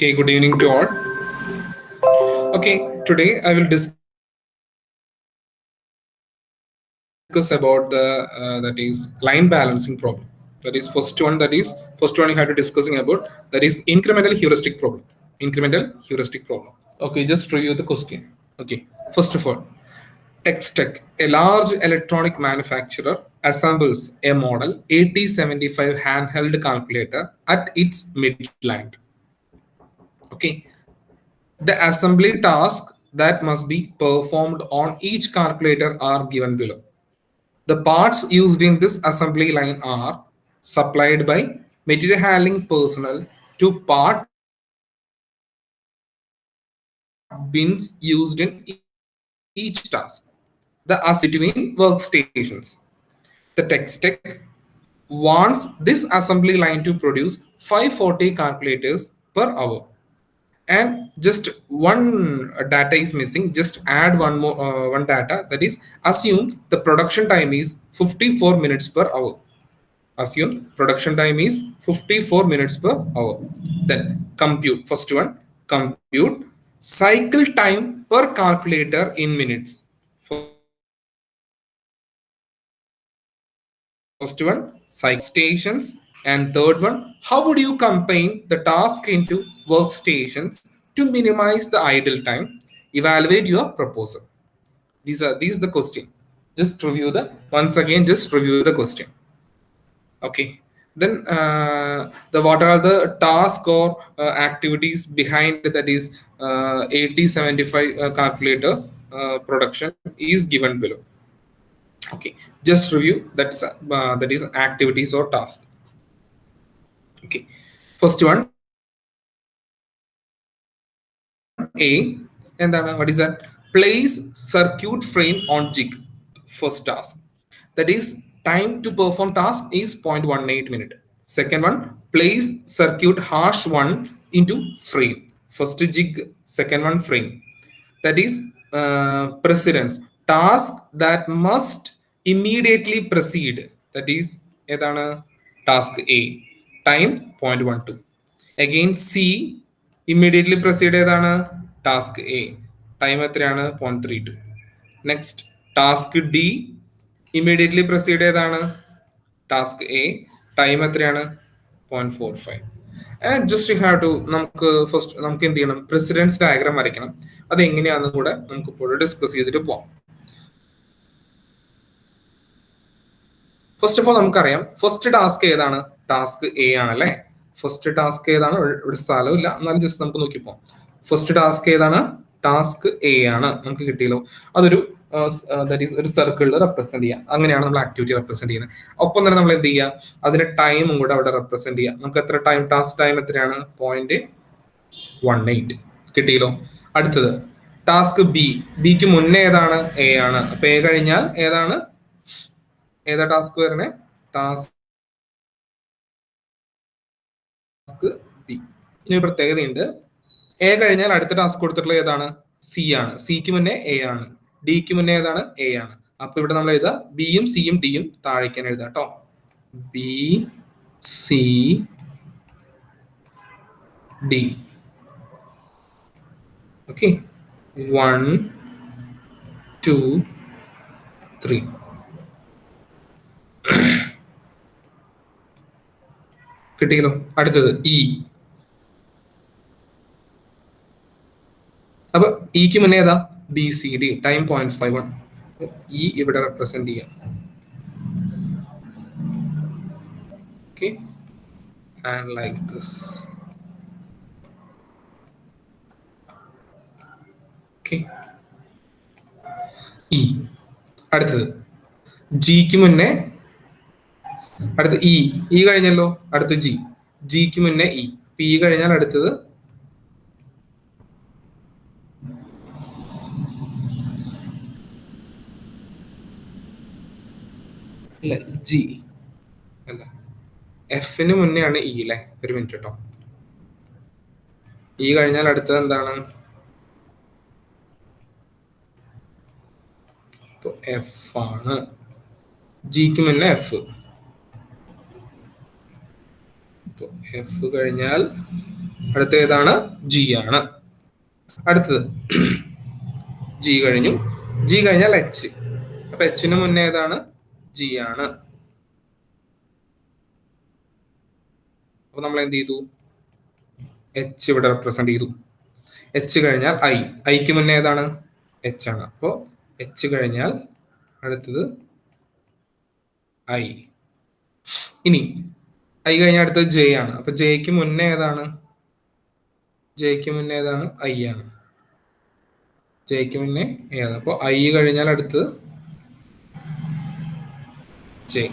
Okay, good evening to all. Okay, today I will discuss about the that is line balancing problem. That is first one you have to discussing about, that is incremental heuristic problem. Incremental heuristic problem. Okay, just review the question. Okay, first of all, Textech, a large electronic manufacturer, assembles a model 8075 handheld calculator at its midline. Okay, the assembly tasks that must be performed on each calculator are given below. The parts used in this assembly line are supplied by material handling personnel to part bins used in each task. The assembly between workstations. The Textech wants this assembly line to produce 540 calculators per hour, and just one data is missing. Just add one more one data, that is assume the production time is 54 minutes per hour. Assume production time is 54 minutes per hour. Then compute, first one, compute cycle time per calculator in minutes. First one, cycle stations. And third one, how would you combine the task into workstations to minimize the idle time? Evaluate your proposal. These the question. Just review the once again. Just review the question. Okay. Then the what are the task or activities behind that is 8075 calculator production is given below. Okay, just review that is activities or task. Okay, first one A, and then what is that? Place circuit frame on jig. First task, that is time to perform task is 0.18 minute. Second one, place circuit hash 1 into frame. First jig, second one frame. That is precedence. Task that must immediately proceed. That is ഏതാണ് task A. Time 0.12. Again C, immediately proceed ഏതാണ് task A. Time എത്രയാണ് 0.32. Next task D, immediately proceed ഏതാണ് task A. Time എത്രയാണ് 0.45. And just you have to നമുക്ക് first നമുക്ക് എന്ത് ചെയ്യണം, precedence diagram വരയ്ക്കണം. അത് എങ്ങനെയാണെന്ന് കൂടെ നമുക്ക് ഇപ്പോൾ ഡിസ്കസ് ചെയ്തിട്ട് പോവാം. ഫസ്റ്റ് ഓഫ് ഓൾ നമുക്കറിയാം ഫസ്റ്റ് ടാസ്ക് ഏതാണ്, ടാസ്ക് എ ആണല്ലേ. ഫസ്റ്റ് ടാസ്ക് ഏതാണ്, ഇവിടെ സ്ഥലമില്ല എന്നാലും ജസ്റ്റ് നമുക്ക് നോക്കിപ്പോ. ഫസ്റ്റ് ടാസ്ക് ഏതാണ്, ടാസ്ക് എ ആണ്. നമുക്ക് കിട്ടിയല്ലോ, അതൊരു ദാറ്റ് ഈസ് ഒരു സർക്കിളിൽ റെപ്രസെന്റ് ചെയ്യാം. അങ്ങനെയാണ് നമ്മൾ ആക്ടിവിറ്റി റെപ്രസെന്റ് ചെയ്യുന്നത്. ഒപ്പം തന്നെ നമ്മൾ എന്ത് ചെയ്യുക, അതിന്റെ ടൈമും കൂടെ അവിടെ റെപ്രസെന്റ് ചെയ്യാം. നമുക്ക് എത്ര ടൈം, ടാസ്ക് ടൈം എത്രയാണ് 0.18 കിട്ടിയല്ലോ. അടുത്തത് ടാസ്ക് ബി, ബിക്ക് മുന്നേ ഏതാണ്, എ ആണ്. അപ്പൊ എ കഴിഞ്ഞാൽ ഏതാണ്, ഏതാ ടാസ്ക് വരണേ, ടാസ്ക് ബി. ഇനി പ്രത്യേകതയുണ്ട്, എ കഴിഞ്ഞാൽ അടുത്ത ടാസ്ക് കൊടുത്തിട്ടുള്ള ഏതാണ്, സി ആണ്. സിക്ക് മുന്നേ എ ആണ്, ഡിക്ക് മുന്നേ ഏതാണ്, എ ആണ്. അപ്പൊ ഇവിടെ നമ്മൾ എഴുതാം ബിയും സിയും ഡിയും താഴേക്കാൻ എഴുതാം കേട്ടോ. B C D. ഓക്കെ, 1 2 3. കിട്ടിയല്ലോ. അടുത്തത് ഇ. അപ്പൊ ഇക്ക് മുന്നേ ഏതാ, B C D. Time 0.51. E ഇവിടെ റെപ്രസെന്റ് ചെയ്യാം. Okay, and like this. Okay, E. അടുത്തത് ജിക്ക് മുന്നേ, അടുത്ത് ഇ. ഇ കഴിഞ്ഞല്ലോ, അടുത്ത് ജി. ജിക്ക് മുന്നേ ഇ. പി കഴിഞ്ഞാൽ അടുത്തത് അല്ല ജി അല്ല, എഫിന് മുന്നേ ആണ് ഇ അല്ലേ. ഒരു മിനിറ്റ് കേട്ടോ. ഇ കഴിഞ്ഞാൽ അടുത്തത് എന്താണ്, എഫ് ആണ്. ജിക്ക് മുന്നേ എഫ്. എഫ് കഴിഞ്ഞാൽ അടുത്ത ഏതാണ്? ജി ആണ്. അടുത്തത് ജി കഴിഞ്ഞു. ജി കഴിഞ്ഞാൽ എച്ച്. അപ്പൊ എച്ചിന് മുന്നേ ഏതാണ്? ജി ആണ്. അപ്പൊ നമ്മൾ എന്ത് ചെയ്തു? എച്ച് ഇവിടെ റെപ്രസെന്റ് ചെയ്തു. എച്ച് കഴിഞ്ഞാൽ ഐ. ഐക്ക് മുന്നേ ഏതാണ്? എച്ച് ആണ്. അപ്പോ എച്ച് കഴിഞ്ഞാൽ അടുത്തത് ഐ. ഇനി ഐ കഴിഞ്ഞാൽ അടുത്തത് ജെ ആണ്. അപ്പൊ ജെക്ക് മുന്നേ ഏതാണ്? ജെക്ക് മുന്നേ ഏതാണ്? ഐ ആണ്. ജെക്ക് മുന്നേ ഏതാണ്? അപ്പൊ ഐ കഴിഞ്ഞാൽ അടുത്തത് ജെ.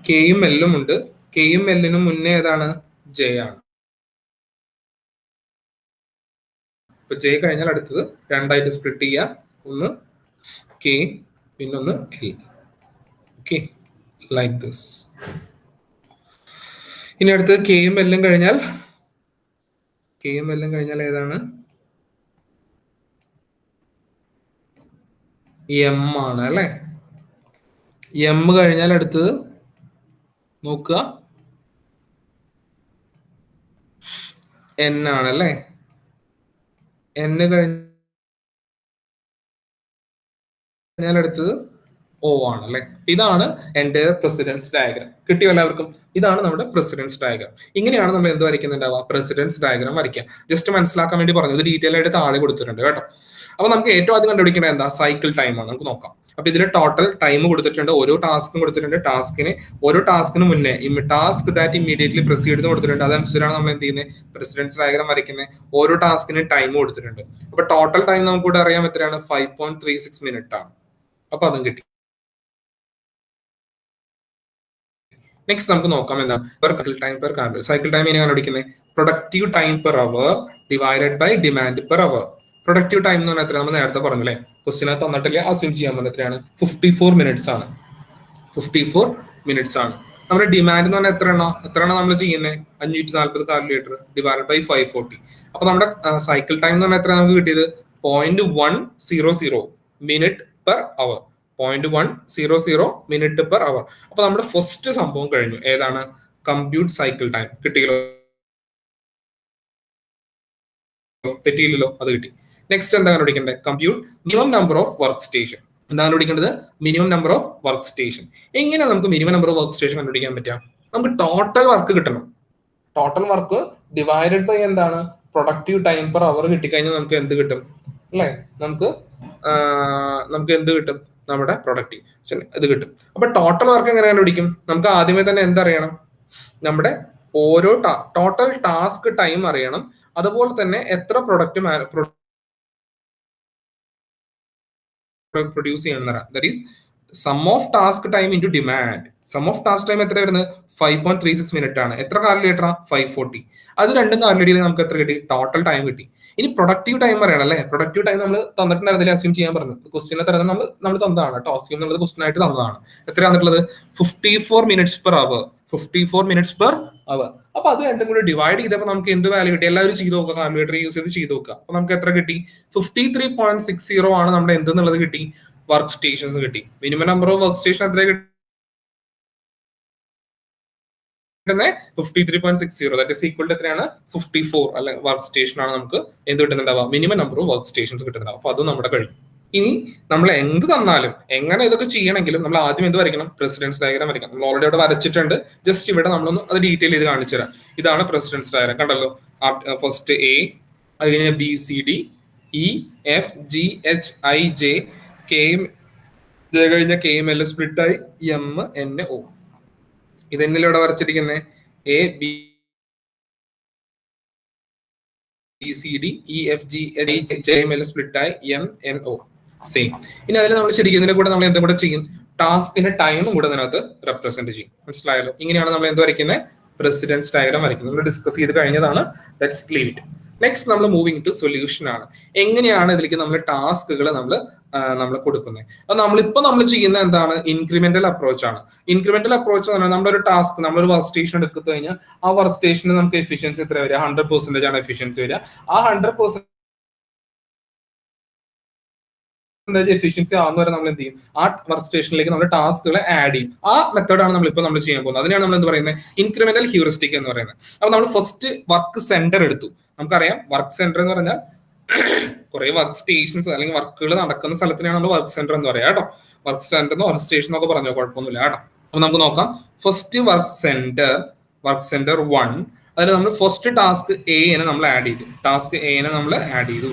കെയും എല്ലും ഉണ്ട്. കെയും എല്ലിനും മുന്നേ ഏതാണ്? ജെ ആണ്. അപ്പൊ ജെ കഴിഞ്ഞാൽ അടുത്തത് രണ്ടായിട്ട് സ്പ്ലിറ്റ് ചെയ്യുക. ഒന്ന് കെ, പിന്നൊന്ന് എൽ. Okay, like this. ഇനി അടുത്തത് കെയും എല്ലും കഴിഞ്ഞാൽ ഏതാണ്? എം ആണ് അല്ലെ. എം കഴിഞ്ഞാൽ അടുത്തത് നോക്കുക എൻ ആണ് അല്ലെ. എൻ കഴിഞ്ഞാൽ അടുത്തത് ഓ ആണ് അല്ലെ. ഇതാണ് എൻ്റെ പ്രസിഡൻസ് ഡയഗ്രാം. കിട്ടിയോ എല്ലാവർക്കും? ഇതാണ് നമ്മുടെ പ്രസിഡൻസ് ഡയഗ്രാം. ഇങ്ങനെയാണ് നമ്മൾ എന്ത് വരയ്ക്കുന്നുണ്ടാവുക? പ്രസിഡൻസ് ഡയഗ്രാം വരയ്ക്കുക. ജസ്റ്റ് മനസ്സിലാക്കാൻ വേണ്ടി പറഞ്ഞു. ഇത് ഡീറ്റെയിൽ ആയിട്ട് താഴെ കൊടുത്തിട്ടുണ്ട് കേട്ടോ. അപ്പൊ നമുക്ക് ഏറ്റവും ആദ്യം കണ്ടുപിടിക്കേണ്ടത് എന്താ? സൈക്കിൾ ടൈം ആണ്. നമുക്ക് നോക്കാം. അപ്പൊ ഇതിൽ ടോട്ടൽ ടൈം കൊടുത്തിട്ടുണ്ട്. ഓരോ ടാസ്കും കൊടുത്തിട്ടുണ്ട്. ഓരോ ടാസ്കിന് മുന്നേ ടാസ്ക് ദാറ്റ് ഇമ്മീഡിയറ്റ്ലി പ്രൊസീഡ് ചെയ്ത് കൊടുത്തിട്ടുണ്ട്. അതനുസരിച്ചാണ് നമ്മൾ എന്ത് ചെയ്യുന്നത്? പ്രസിഡൻസ് ഡയഗ്രാം വരയ്ക്കുന്നത്. ഓരോ ടാസ്കിനും ടൈം കൊടുത്തിട്ടുണ്ട്. അപ്പൊ ടോട്ടൽ ടൈം നമുക്ക് ഇവിടെ അറിയാൻ എത്രയാണ്? 5.36 മിനിറ്റ് ആണ്. അപ്പൊ അതും കിട്ടി. നെക്സ്റ്റ് നമുക്ക് നോക്കാം എന്താണ് cycle time per carbon. Cycle time എങ്ങനെയാണ് കണ്ടുപിടിക്കുന്നത്? Productive time per hour divided by demand per hour. Productive time എന്ന് പറഞ്ഞാൽ എത്ര? നമ്മൾ നേരത്തെ പറഞ്ഞു അല്ലേ, ക്വസ്റ്റിനകത്ത് തന്നിട്ടില്ല, അസ്യൂം ചെയ്യാൻ പറഞ്ഞത് എത്രയാണ്? 54 മിനിറ്റ്സ് ആണ്. 54 മിനിറ്റ്സ് ആണ്. നമ്മുടെ ഡിമാൻഡ് എന്ന് പറഞ്ഞാൽ എത്രയാണ് നമ്മൾ ചെയ്യുന്നത്? 540 കാൽക്കുലേറ്റർ ഡിവൈഡ് ബൈ 540. അപ്പൊ നമ്മുടെ സൈക്കിൾ ടൈം എന്ന് പറഞ്ഞാൽ എത്ര നമുക്ക് കിട്ടിയത്? 0.100 minute per hour. 0.100 minute per hour. അപ്പൊ നമ്മുടെ ഫസ്റ്റ് സംഭവം കഴിഞ്ഞു. ഏതാണ്? Compute cycle time. കിട്ടിയല്ലോ? തെറ്റിയില്ലല്ലോ? അത് കിട്ടി. നെക്സ്റ്റ് എന്താ കണ്ടുപിടിക്കേണ്ടത്? Compute minimum number of work station. എന്താണ് കണ്ടുപിടിക്കേണ്ടത്? Minimum number of work station. എങ്ങനെ നമുക്ക് minimum number of work station കണ്ടുപിടിക്കാൻ പറ്റുക? നമുക്ക് ടോട്ടൽ വർക്ക് കിട്ടണം. ടോട്ടൽ വർക്ക് ഡിവൈഡഡ് ബൈ എന്താണ്? പ്രൊഡക്റ്റീവ് ടൈം പെർ അവർ കിട്ടിക്കഴിഞ്ഞാൽ നമുക്ക് എന്ത് കിട്ടും? അല്ലേ, നമുക്ക് എന്ത് കിട്ടും? നമ്മുടെ പ്രൊഡക്റ്റീവ് ഇത് കിട്ടും. അപ്പൊ ടോട്ടൽ വർക്ക് എങ്ങനെ കണ്ടുപിടിക്കും? നമുക്ക് ആദ്യമേ തന്നെ എന്തറിയണം? നമ്മുടെ ഓരോ ടോട്ടൽ ടാസ്ക് ടൈം അറിയണം. അതുപോലെ തന്നെ എത്ര പ്രൊഡക്റ്റ് പ്രൊഡ്യൂസ് ചെയ്യണം. That is sum of task time into demand. Sum of task time എത്ര വരുന്നത്? 5.36 മിനിറ്റ് ആണ്. എത്ര കാൽക്കുലേറ്ററാ? 540. അത് രണ്ടും കാൽക്കുലേറ്റ് ചെയ്ത് നമുക്ക് എത്ര കിട്ടി? ടോട്ടൽ ടൈം കിട്ടി. ഇനി പ്രൊഡക്റ്റീവ് ടൈം പറയണം അല്ലേ. പ്രൊഡക്റ്റീവ് ടൈം നമ്മൾ തന്നിട്ടുണ്ടായിരുന്നില്ല, അസ്യൂം ചെയ്യാൻ പറഞ്ഞു. ക്വസ്റ്റിനെ തരുന്നത് നമ്മൾ തന്നതാണ് കേട്ടോ. അസ്യൂം എന്നുള്ളത് ക്വസ്റ്റൻ ആയിട്ട് തന്നതാണ്. എത്ര തന്നിട്ടുള്ളത്? 54 minutes per hour. 54 minutes per hour. അപ്പൊ അത് രണ്ടും കൂടി ഡിവൈഡ് ചെയ്തപ്പോൾ നമുക്ക് എന്ത് വാല്യൂ കിട്ടി? എല്ലാവരും ചെയ്ത് നോക്കുക, കാൽക്കുലേറ്റർ യൂസ് ചെയ്ത് ചെയ്ത് നോക്കുക. അപ്പൊ നമുക്ക് എത്ര കിട്ടി? 53.60 ആണ് നമ്മുടെ എന്തെന്നുള്ളത് കിട്ടി? വർക്ക് സ്റ്റേഷൻസ് കിട്ടി. Minimum number of work station എത്ര കിട്ടി? 53.60. ദാറ്റ് ഈസ് ഈക്വൽ ടു എത്രയാണ്? 54 അല്ലെ വർക്ക് സ്റ്റേഷൻ ആണ് നമുക്ക് എന്ത് കിട്ടുന്നുണ്ടാവുക? Minimum number of work stations കിട്ടുന്നുണ്ടാവും. അപ്പൊ അത് നമ്മുടെ കഴിഞ്ഞു. ഇനി നമ്മൾ എന്ത് തന്നാലും എങ്ങനെ ഇതൊക്കെ ചെയ്യണമെങ്കിലും നമ്മൾ ആദ്യം എന്ത് വരയ്ക്കണം? പ്രസിഡൻസ് ഡയഗ്രാം വരയ്ക്കണം. നമ്മൾ ഓൾറെഡി അവിടെ വരച്ചിട്ടുണ്ട്. ജസ്റ്റ് ഇവിടെ നമ്മളൊന്ന് അത് ഡീറ്റെയിൽ ചെയ്ത് കാണിച്ചു തരാം. ഇതാണ് പ്രസിഡൻസ് ഡയഗ്രാം. കണ്ടല്ലോ, ഫസ്റ്റ് എ, അത് കഴിഞ്ഞ B C D E F G H I J, K J കഴിഞ്ഞ കെ എം എൽ സ്പ്ലിറ്റ് ആയി എം എൻ ഒ. ഇതെന്നിലും ഇവിടെ വരച്ചിരിക്കുന്നത് A B C D E F G H J M L split ആയി M N O. Same. ഇനി അതിൽ നമ്മൾ ശരിക്കും ഇതിനെ കൂടെ നമ്മൾ എന്തും കൂടെ ചെയ്യും? ടാസ്കിന്റെ ടൈമും കൂടെ അതിനകത്ത് റെപ്രസെന്റ് ചെയ്യും. മനസ്സിലായല്ലോ? ഇങ്ങനെയാണ് നമ്മൾ എന്ത് വരയ്ക്കുന്നത്? പ്രസിഡൻസ് ഡയഗ്രാം വരയ്ക്കുന്നത്. നമ്മൾ ഡിസ്കസ് ചെയ്ത് കഴിഞ്ഞതാണ്. That's leave it. നെക്സ്റ്റ് നമ്മൾ മൂവിങ് ടു സൊല്യൂഷൻ ആണ്. എങ്ങനെയാണ് ഇതിലേക്ക് നമ്മൾ ടാസ്കുകൾ നമ്മൾ കൊടുക്കുന്നത്? അപ്പൊ നമ്മൾ ചെയ്യുന്ന എന്താണ്? ഇൻക്രിമെന്റൽ അപ്രോച്ച് ആണ്. ഇൻക്രിമെന്റൽ അപ്രോച്ച് എന്ന് പറഞ്ഞാൽ നമ്മളൊരു ടാസ്ക്, നമ്മളൊരു വർക്ക് സ്റ്റേഷൻ എടുത്തു കഴിഞ്ഞാൽ ആ വർക്ക് സ്റ്റേഷന് നമുക്ക് എഫിഷ്യൻസി എത്ര വരിക? 100% ആണ് എഫിഷ്യൻസി വരിക. ആ 100% എഫിഷ്യൻസി ആവുന്ന വരെ നമ്മൾ എന്ത് ചെയ്യും, ആ വർക്ക് സ്റ്റേഷനിലേക്ക് നമ്മൾ ടാസ്കുകളെ ആഡ് ചെയ്യും. ആ മെത്തേഡാണ് നമ്മളിപ്പോൾ നമ്മൾ ചെയ്യാൻ പോകുന്നത്. അതിനാണ് നമ്മൾ എന്ത് പറയുന്നത്, ഇൻക്രിമെന്റൽ ഹ്യൂറിസ്റ്റിക് എന്ന് പറയുന്നത്. അപ്പൊ നമ്മൾ ഫസ്റ്റ് വർക്ക് സെന്റർ എടുത്തു. നമുക്കറിയാം വർക്ക് സെന്റർ എന്ന് പറഞ്ഞാൽ കുറെ വർക്ക് സ്റ്റേഷൻസ് അല്ലെങ്കിൽ വർക്കുകൾ നടക്കുന്ന സ്ഥലത്തിനാണ് നമ്മൾ വർക്ക് സെന്റർ എന്ന് പറയാം കേട്ടോ. വർക്ക് സെന്റർ വർക്ക് സ്റ്റേഷൻ എന്നൊക്കെ പറഞ്ഞോ, കുഴപ്പമൊന്നുമില്ല കേട്ടോ. അപ്പൊ നമുക്ക് നോക്കാം. ഫസ്റ്റ് വർക്ക് സെന്റർ 1, അതിൽ നമ്മൾ ഫസ്റ്റ് ടാസ്ക് എനെ നമ്മൾ ആഡ് ചെയ്തു. ടാസ്ക് എനെ നമ്മൾ ആഡ് ചെയ്തു.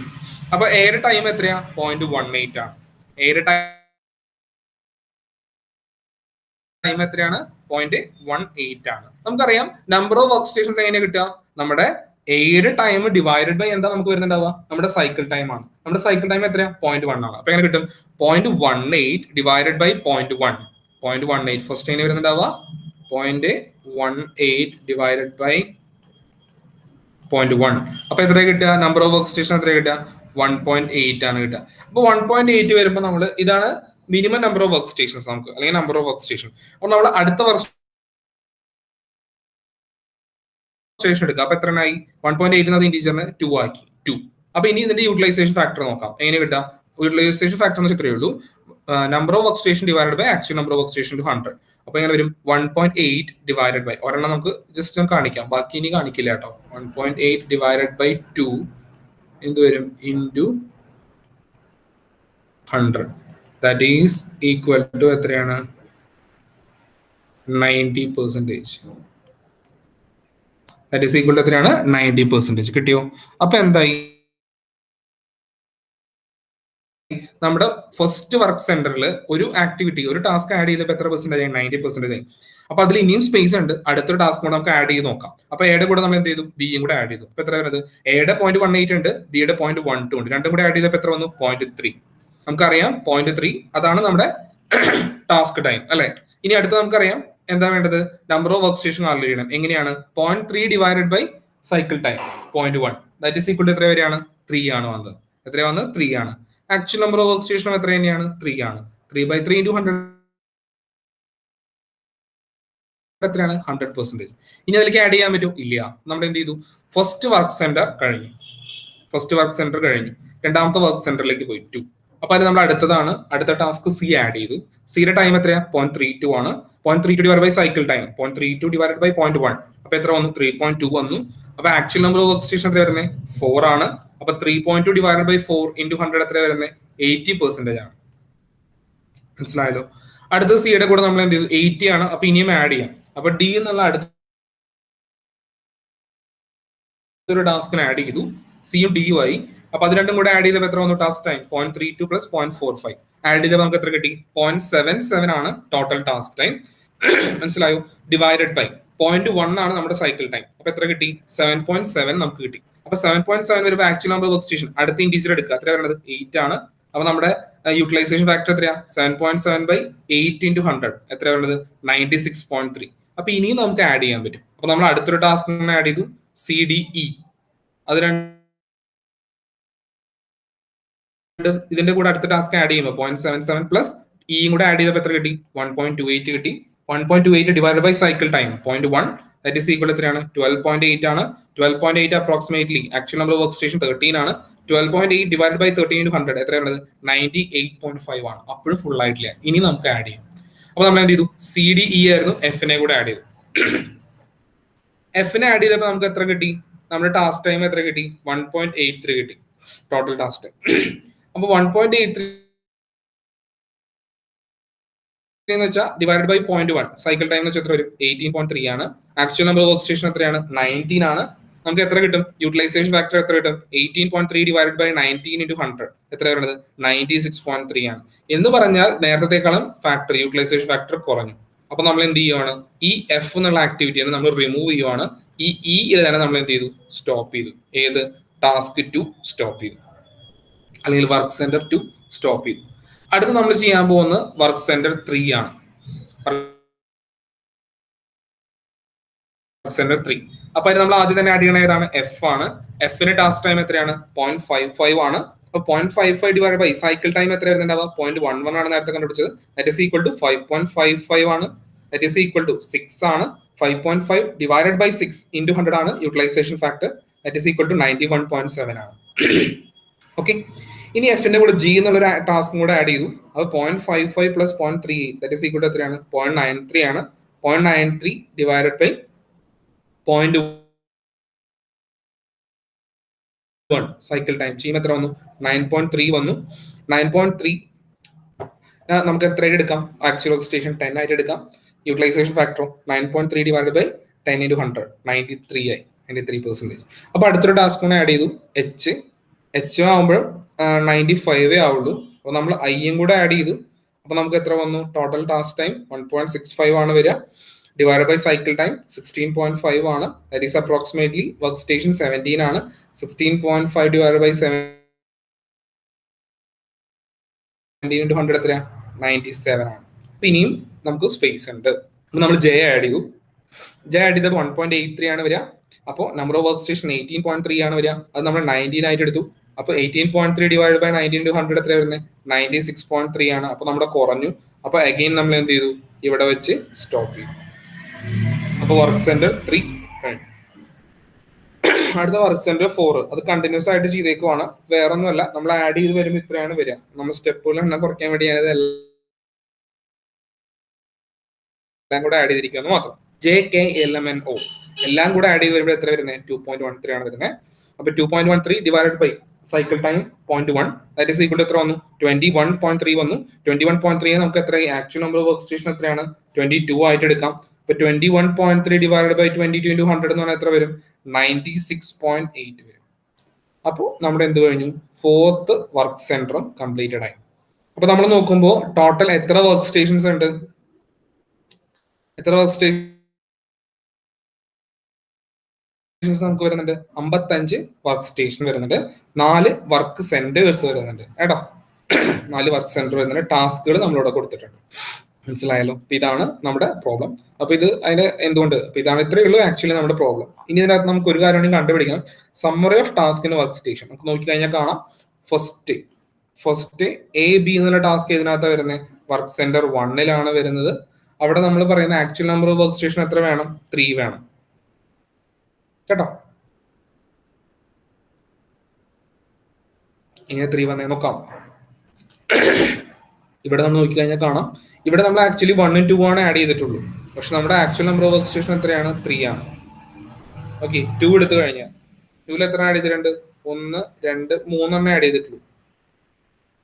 അപ്പൊ എയുടെ ടൈം എത്രയാ, 0.18 ആണ്. എയുടെ ടൈം എത്രയാണ്, 0.18 ആണ്. നമുക്കറിയാം നമ്പർ ഓഫ് വർക്ക് സ്റ്റേഷൻസ് എങ്ങനെ കിട്ടുക, നമ്മുടെ എയുടെ ടൈം ഡിവൈഡഡ് ബൈ എന്താ നമുക്ക് വരുന്നുണ്ടാവുക, നമ്മുടെ സൈക്കിൾ ടൈം ആണ്. നമ്മുടെ സൈക്കിൾ ടൈം എത്രയാ, 0.1 ആണ്. അപ്പൊ എങ്ങനെ കിട്ടും, 0.18 ഡിവൈഡഡ് ബൈ 0.1. 0.18 ഫസ്റ്റ് എങ്ങനെ വരുന്നുണ്ടാവുക, 0.18 ഡിവൈഡഡ് ബൈ 0.1. അപ്പൊ എത്ര കിട്ടുക, നമ്പർ ഓഫ് വർക്ക് സ്റ്റേഷൻ എത്ര കിട്ടുക, 1.8 ആണ് കിട്ടുക. അപ്പൊ 1.8 വരുമ്പോൾ നമ്മൾ ഇതാണ് minimum number of work stations നമുക്ക്, അല്ലെങ്കിൽ നമ്പർ ഓഫ് വർക്ക് സ്റ്റേഷൻ. അപ്പൊ നമ്മൾ അടുത്ത വർക്ക് സ്റ്റേഷൻ എടുക്കുക. അപ്പൊ എത്രയായി, 1.8 എന്നത് ഇൻറ്റീജറിനെ 2 ആക്കി, 2. അപ്പൊ ഇനി ഇതിന്റെ യൂട്ടിലൈസേഷൻ ഫാക്ടർ നോക്കാം. എങ്ങനെ കിട്ടാം, യൂട്ടിലൈസേഷൻ ഫാക്ടർ എന്ന് വെച്ചാൽ ഇത്രയേ ഉള്ളൂ, number of work station divided by actual number of work station to 100. അപ്പൊ എങ്ങനെ വരും, 1.8 ഡിവൈഡഡ് ബൈ, ഒരെണ്ണം നമുക്ക് ജസ്റ്റ് കാണിക്കാം, ബാക്കി ഇനി കാണിക്കില്ല കേട്ടോ. 1.8 ഡിവൈഡഡ് ബൈ 2 എന്ത് വരും, into 100. That is equal to എത്രയാണ്, 90%. ദാറ്റ് ഈസ് ഈക്വൽ ടു എത്രയാണ്, 90%. കിട്ടിയോ? അപ്പൊ എന്തായി, നമ്മുടെ ഫസ്റ്റ് വർക്ക് സെന്ററിൽ ഒരു ആക്ടിവിറ്റി, ഒരു ടാസ്ക് ആഡ് ചെയ്തപ്പോൾ എത്ര പെർസെന്റേജ്, 90%. അപ്പൊ അതിൽ ഇനിയും സ്പേസ് ഉണ്ട്, അടുത്തൊരു ടാസ്ക് കൂടെ നമുക്ക് ആഡ് ചെയ്ത് നോക്കാം. അപ്പൊ എയുടെ കൂടെ നമ്മൾ എന്ത് ചെയ്തു, ബിയും കൂടെ ആഡ് ചെയ്തു. അപ്പൊ എത്ര വരുന്നത്, എയുടെ 0.18 ഉണ്ട്, ബിയുടെ 0.12 ഉണ്ട്. രണ്ടും കൂടെ ആഡ് ചെയ്തപ്പോൾ എത്ര വന്നു, 0.3. നമുക്കറിയാം 0.3 അതാണ് നമ്മുടെ ടാസ്ക് ടൈം അല്ലെ. ഇനി അടുത്ത് നമുക്കറിയാം എന്താ വേണ്ടത്, number of work station calculate ചെയ്യണം. എങ്ങനെയാണ്, 0.3 divided by cycle time 0.1. That is equal to എത്ര വരെയാണ്, 3 ആണ് വന്നത്. എത്ര വന്നത്, 3 ആണ്. Actual number of work station എത്ര തന്നെയാണ്, 3 ആണ്. 3/3 ഇൻറ്റു 100 എത്രയാണ്, 100%. ഇനി അതിലേക്ക് ആഡ് ചെയ്യാൻ പറ്റും, ഇല്ല. നമ്മൾ എന്ത് ചെയ്തു, ഫസ്റ്റ് വർക്ക് സെന്റർ കഴിഞ്ഞു, രണ്ടാമത്തെ വർക്ക് സെന്ററിലേക്ക് പോയി 2. അപ്പൊ അത് നമ്മൾ അടുത്ത ടാസ്ക് സി ആഡ് ചെയ്തു. സിയുടെ ടൈം എത്രയാ, 0.32 ആണ്. 0.32 divide by cycle time 0.32 divide by 0.1. അപ്പൊ എത്ര വന്നു, 3.2 വന്നു. അപ്പൊ actual number of work station എത്ര വരുന്നത്, 4 ആണ്. അപ്പൊ 3.2 ഡിവൈഡ് ബൈ 4 ഇൻറ്റു 100 എത്ര വരുന്നത്, 80% ആണ്. മനസ്സിലായല്ലോ? അടുത്ത സിയുടെ കൂടെ നമ്മൾ എന്ത് ചെയ്തു, 80 ആണ്. അപ്പൊ ഇനിയും ആഡ് ചെയ്യാം. അപ്പൊ ഡി എന്നുള്ള അടുത്തൊരു ടാസ്കിന് ആഡ് ചെയ്തു, സിയും ഡിയും ആയി. അപ്പൊ അത് രണ്ടും കൂടെ ആഡ് ചെയ്തപ്പോൾ എത്ര വന്നു, ടാസ്ക് ടൈം 0.32 പ്ലസ് 0.45 ആഡ് ചെയ്തപ്പോൾ നമുക്ക് എത്ര കിട്ടി, 0.77 ആണ് ടോട്ടൽ ടാസ്ക് ടൈം. മനസ്സിലായോ? ഡിവൈഡഡ് ബൈ 0.1 ആണ് നമ്മുടെ സൈക്കിൾ ടൈം. അപ്പൊ എത്ര കിട്ടി, 7.7 നമുക്ക് കിട്ടി. അപ്പൊ 7.7 വരുമ്പോൾ ആക്ച്വൽ നമ്പർ വർക്ക് സ്റ്റേഷൻ അടുത്ത ഇൻറ്റീജർ എടുക്കുക, എത്ര വരുന്നത്, 8 ആണ്. അപ്പൊ നമ്മുടെ യൂട്ടിലൈസേഷൻ ഫാക്ടർ എത്രയാ, 7.7 ബൈ 8 ഇൻറ്റു 100 എത്ര വരുന്നത്, 96.3. അപ്പൊ ഇനിയും നമുക്ക് ആഡ് ചെയ്യാൻ പറ്റും. അപ്പൊ നമ്മൾ അടുത്തൊരു ടാസ്ക് ആഡ് ചെയ്തു, CDE. അത് ഇതിന്റെ കൂടെ അടുത്ത ടാസ്ക് ആഡ് ചെയ്യുമ്പോൾ 0.77 പ്ലസ് ഇയും കൂടെ ആഡ് ചെയ്തപ്പോൾ എത്ര കിട്ടി, 1.28 കിട്ടി. 1.28 divide by cycle time 0.1 that is equal എത്രയാണ്, 12.8 ആണ്. 12.8 approximately actual number work station 13 ആണ്. 12.8 ഡിവൈഡ് ബൈ 13 ഇൻറ്റു 100 എത്രയാണത്, 98.5 ആണ്. അപ്പോഴും ഫുൾ ആയിട്ടില്ല, ഇനി നമുക്ക് ആഡ് ചെയ്യാം. അപ്പൊ നമ്മൾ എന്ത് ചെയ്തു, CDE ആയിരുന്നു, എഫിനെ കൂടെ ആഡ് ചെയ്തു. എഫിനെ ആഡ് ചെയ്തപ്പോൾ നമുക്ക് എത്ര കിട്ടി, നമ്മുടെ ടാസ്ക് ടൈം എത്ര കിട്ടി, 1.83 കിട്ടി ടോട്ടൽ ടാസ്ക് ടൈം. അപ്പൊ 1.83 എന്ന് വെച്ചാൽ ഡിവൈഡ് ബൈ 0.1 സൈക്കിൾ ടൈം എന്ന് വെച്ചാൽ എത്ര വരും, 18.3 ആണ്. ആക്ച്വൽ നമ്പർ വർക്ക് സ്റ്റേഷൻ എത്രയാണ്, 19 ആണ്. നമുക്ക് എത്ര കിട്ടും, യൂട്ടിലൈസേഷൻ ഫാക്ടർ എത്ര കിട്ടും, 18.3 ഡിവൈഡ് ബൈ 19 ഇൻറ്റു 100 എത്ര വരുന്നത്, 96.3 ആണ്. എന്ന് പറഞ്ഞാൽ നേരത്തെക്കാളും ഫാക്ടർ, യൂട്ടിലൈസേഷൻ ഫാക്ടർ കുറഞ്ഞു. അപ്പൊ നമ്മൾ എന്ത് ചെയ്യുവാണ്, ഈ എഫ് എന്നുള്ള ആക്ടിവിറ്റിയാണ് നമ്മൾ റിമൂവ് ചെയ്യുവാണ്. ഈ തന്നെ നമ്മൾ എന്ത് ചെയ്തു, സ്റ്റോപ്പ് ചെയ്തു. ഏത്, ടാസ്ക് 2 സ്റ്റോപ്പ് ചെയ്തു, അല്ലെങ്കിൽ വർക്ക് സെന്റർ 2 സ്റ്റോപ്പ് ചെയ്തു. അടുത്ത് നമ്മൾ ചെയ്യാൻ പോകുന്ന വർക്ക് സെന്റർ 3 ആണ്. സെന്റർ 3. അപ്പൊ അതിന് നമ്മൾ ആദ്യം തന്നെ ആഡ് ചെയ്യണ ഏതാണ്, എഫ് ആണ്. എഫിന് ടാസ്ക് ടൈം എത്രയാണ്, 0.55 ആണ്. അപ്പൊ 0.55 ഡിവൈഡ് ബൈ സൈക്കിൾ ടൈം എത്ര വരുന്നുണ്ടാവുക, 0.11 ആണ് നേരത്തെ കണ്ടുപിടിച്ചത്. ദാറ്റ് ഈസ് ഈക്വൽ ടു 5.55 ആണ്. ദാറ്റ് ഈസ് ഈക്വൽ ടു 6 ആണ്. 5.5 ഡിവൈഡഡ് ബൈ 6 ഇൻറ്റു 100 ആണ് utilisation factor. That is equal to 91.7 ആണ്. ഓക്കെ, ഇനി എഫിന്റെ കൂടെ ജി എന്നുള്ള ടാസ്കും കൂടെ ആഡ് ചെയ്തു. അത് 0.55 plus 0.38 that is equal to എത്രയാണ്? 0.93 ആണ്. 0.93 ഡിവൈഡഡ് ബൈ 0.1 സൈക്കിൾ ടൈം ചെയ്യുമ്പോൾ എത്ര വന്നു? 9.3 വന്നു. 9.3 നമുക്ക് എത്രയായിട്ട് എടുക്കാം? ആക്ച്വൽ വർക്ക് സ്റ്റേഷൻ 10 ആയിട്ട് എടുക്കാം. യൂട്ടിലൈസേഷൻ ഫാക്ടറോ 9.3 ഡിവൈഡ് ബൈ 10 into 100 93 ആയി, 93%. അപ്പൊ അടുത്തൊരു ടാസ്ക് കൂടെ ആഡ് ചെയ്തു. എച്ച് ആകുമ്പോഴും 95 ആവുള്ളൂ. അപ്പൊ നമ്മൾ ഐയും കൂടെ ആഡ് ചെയ്തു. അപ്പൊ നമുക്ക് എത്ര വന്നു? ടോട്ടൽ ടാസ്ക് ടൈം 1.65 ആണ് വരിക. ഡിവൈഡ് ബൈ സൈക്കിൾ ടൈം 16.5 ആണ്. That is approximately work station 17 ആണ്. 16.5 ഡിവൈഡ് ബൈ 17 into 100 എത്രയാ? 97 ആണ്. ഇനിയും നമുക്ക് സ്പേസ് ഉണ്ട്. അപ്പൊ നമ്മൾ ജെ ആഡ് ചെയ്തു. ജെ ആഡ് ചെയ്തപ്പോൾ 1.83 ആണ് വരിക. അപ്പോൾ നമ്പർ ഓഫ് വർക്ക് സ്റ്റേഷൻ 18.3 ആണ് വരിക. അത് നമ്മൾ 19 ആയിട്ട് എടുത്തു. അപ്പോൾ 18.3 ഡിവൈഡ് ബൈ 19 into 100 എത്ര വരുന്നത്? 96.3 ആണ്. അപ്പോൾ നമ്മുടെ കുറഞ്ഞു. അപ്പോൾ അഗെയിൻ നമ്മൾ എന്ത് ചെയ്തു? ഇവിടെ വെച്ച് സ്റ്റോപ്പ് ചെയ്തു. അപ്പോൾ വർക്ക് സെന്റർ 3 കഴിഞ്ഞു. അടുത്ത വർക്ക് സെന്റർ 4 അത് കണ്ടിന്യൂസ് ആയിട്ട് ചെയ്തേക്കുവാണ്. വേറെ ഒന്നുമല്ല, നമ്മൾ ആഡ് ചെയ്ത് വരുമ്പോൾ ഇത്രയാണ് വരിക. നമ്മൾ സ്റ്റെപ്പുകൾ എണ്ണം കുറയ്ക്കാൻ വേണ്ടിയാണ് എല്ലാം കൂടെ ആഡ് ചെയ്തിരിക്കുന്നത് മാത്രം. JKLMNO എല്ലാം കൂടെ ആഡ് ചെയ്ത് വരുമ്പോൾ എത്ര വരുന്നത്? 2.13 ആണ് വരുന്നത്. അപ്പൊ 2.13 divided by cycle time 0.1 that is equal to എത്ര വന്നു? 21.3 വന്നു. 21.3 നമുക്ക് എത്ര? ആക്ച്വൽ നമ്പർ വർക്ക് സ്റ്റേഷൻ എത്രയാണ്? 22 ആയിട്ട് എടുക്കാം. അപ്പൊ 21.3 ഡിവൈഡഡ് ബൈ 22 into 100 എന്ന് പറഞ്ഞാൽ എത്ര വരും? 96.8 വരും. അപ്പോൾ നമ്മുടെ എന്ത് കഴിഞ്ഞു? 4th വർക്ക് സെന്ററും കംപ്ലീറ്റഡ് ആയി. അപ്പൊ നമ്മൾ നോക്കുമ്പോൾ ടോട്ടൽ എത്ര വർക്ക് സ്റ്റേഷൻസ് ഉണ്ട്? എത്ര വർക്ക് സ്റ്റേഷൻസ് നമുക്ക് വരുന്നുണ്ട്? 55 വർക്ക് സ്റ്റേഷൻ വരുന്നുണ്ട്. 4 വർക്ക് സെന്റേഴ്സ് വരുന്നുണ്ട് കേട്ടോ. 4 വർക്ക് സെന്റർ വരുന്നുണ്ട്. ടാസ്കുകൾ നമ്മളിവിടെ കൊടുത്തിട്ടുണ്ട്. മനസ്സിലായല്ലോ? അപ്പൊ ഇതാണ് നമ്മുടെ പ്രോബ്ലം. അപ്പൊ ഇത് അതിന്റെ എന്തുകൊണ്ട് ഇതാണ് ഇത്രയേ ഉള്ളൂ ആക്ച്വലി നമ്മുടെ പ്രോബ്ലം. ഇനി ഇതിനകത്ത് നമുക്ക് ഒരു കാര്യം കണ്ടുപിടിക്കണം. Summary of task in work station നമുക്ക് നോക്കി കഴിഞ്ഞാൽ കാണാം. ഫസ്റ്റ് A B എന്നുള്ള ടാസ്ക് ഇതിനകത്ത് വരുന്നത് വർക്ക് സെന്റർ 1 വരുന്നത്. അവിടെ നമ്മൾ പറയുന്ന actual number of work station എത്ര വേണം? 3 വേണം കേട്ടോ. ഇങ്ങനെ 3 വന്നേ നോക്കാം. ഇവിടെ നമ്മൾ നോക്കി കഴിഞ്ഞാൽ കാണാം. ഇവിടെ നമ്മൾ ആക്ച്വലി 1 and 2 ആണ് ആഡ് ചെയ്തിട്ടുള്ളൂ. പക്ഷെ നമ്മുടെ actual number of work station എത്രയാണ്? 3 ആണ്. ഓക്കെ, 2 എടുത്തു കഴിഞ്ഞാൽ 2ൽ എത്ര ആഡ് ചെയ്തിട്ടുണ്ട്? 1 2 3 ആഡ് ചെയ്തിട്ടുള്ളൂ.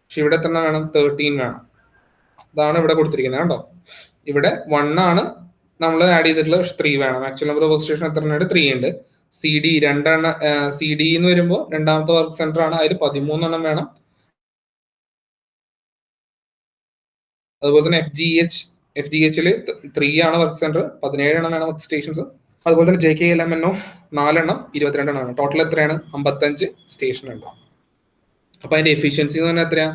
പക്ഷെ ഇവിടെ എത്ര വേണം? 13 വേണം. അതാണ് ഇവിടെ കൊടുത്തിരിക്കുന്നത് കേട്ടോ. ഇവിടെ 1 ആണ് നമ്മൾ ആഡ് ചെയ്തിട്ടുള്ളത്. പക്ഷെ 3 വേണം. Actual number of work station എത്ര ഉണ്ട്? 3 ഉണ്ട്. CD 2 CD എന്ന് വരുമ്പോൾ രണ്ടാമത്തെ വർക്ക് സെന്റർ ആണ്. അതിൽ 13 വേണം. അതുപോലെ തന്നെ FGH-ൽ 3 ആണ് വർക്ക് സെന്റർ. 17 വേണം വർക്ക് സ്റ്റേഷൻസ്. അതുപോലെ തന്നെ JKLMNO 4 22 ടോട്ടൽ എത്രയാണ്? 55 സ്റ്റേഷൻ ഉണ്ട്. അപ്പൊ അതിന്റെ എഫിഷ്യൻസി എന്ന് പറഞ്ഞാൽ എത്രയാ?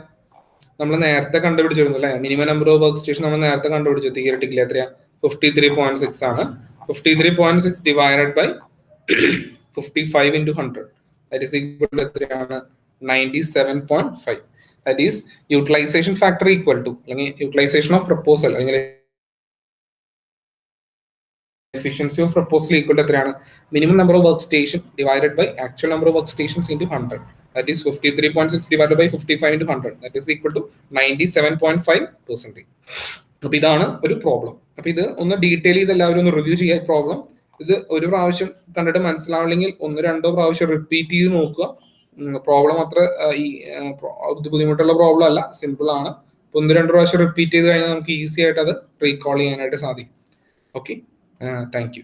നമ്മൾ നേരത്തെ കണ്ടുപിടിച്ചിരുന്നു അല്ലെ? Minimum number of work station നമ്മൾ നേരത്തെ കണ്ടുപിടിച്ചു. തിയററ്റിക്കലി എത്രയാ? 53.6 ആണ്. 53.6 divided by 55 into 100 that is equal to എത്രയാണ്? 97.5. that is utilization factor equal to അല്ലെങ്കിൽ utilization of proposal അല്ലെങ്കിൽ efficiency of proposal equal to എത്രയാണ്? minimum number of work station divided by actual number of work stations into 100 that is 53.6 divided by 55 into 100 that is equal to 97.5%. അപ്പൊ ഇതാണ് ഒരു problem. അപ്പൊ ഇത് ഒന്ന് detail ചെയ്ത് എല്ലാവരും ഒന്ന് റിവ്യൂ ചെയ്യുക. പ്രോബ്ലം ഇത് ഒരു പ്രാവശ്യം കണ്ടിട്ട് മനസ്സിലാവില്ലെങ്കിൽ 1-2 പ്രാവശ്യം റിപ്പീറ്റ് ചെയ്ത് നോക്കുക. പ്രോബ്ലം അത്ര ഈ ബുദ്ധിമുട്ടുള്ള പ്രോബ്ലം അല്ല, സിമ്പിൾ ആണ്. 1-2 പ്രാവശ്യം റിപ്പീറ്റ് ചെയ്ത് കഴിഞ്ഞാൽ നമുക്ക് ഈസി ആയിട്ട് അത് റീകോൾ ചെയ്യാനായിട്ട് സാധിക്കും. Okay, thank you.